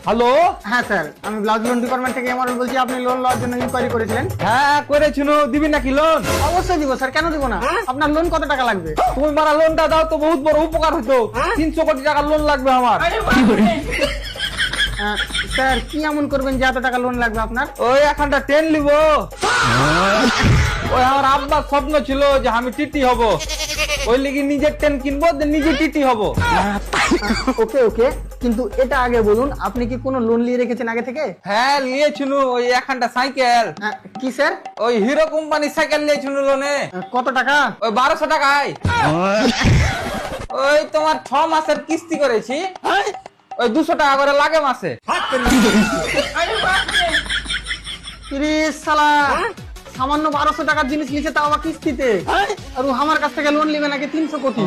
Hello, হ্যাঁ sir, আমি blouse loan department থেকে এমআর বলছি। আপনি লোন লওয়ার জন্য ইনকোয়ারি করেছিলেন। হ্যাঁ করেছিল, দিবি নাকি লোন? অবশ্যই দিব স্যার, কেন দিব না? আপনার লোন কত টাকা লাগবে? তুমি মারা লোনটা দাও তো বহুত বড় উপকার হতো। 300 কোটি টাকার লোন লাগবে আমার। স্যার কি এমন করবেন যে এত টাকা লোন লাগবে আপনার? ওই এখানটা ট্রেন লিব। ওই আমার আব্বার স্বপ্ন ছিল যে আমি টিটি হব, ওই লিগে নিজের ট্রেন কিনবো, নিজে টিটি হব। ওকে ওকে, কিন্তু এটা আগে বলুন, আপনি কি কোনো লোন নিয়ে রেখেছেন আগে থেকে? হ্যাঁ নিয়েছিল, ওই এখানটা সাইকেল, কি স্যার? ওই হিরো কোম্পানির সাইকেল নিয়েছিল লোনে। কত টাকা? ওই 1200 টাকায়। ওই তোমার 6 মাসের কিস্তি করেছি, ওই 200 টাকা করে লাগে মাসে। শালা, সামান্য 1200 টাকার জিনিস নিচে, তাও আবার কিস্তিতে। আর ও আমার কাছ থেকে লোন নেবে নাকি 300 কোটি?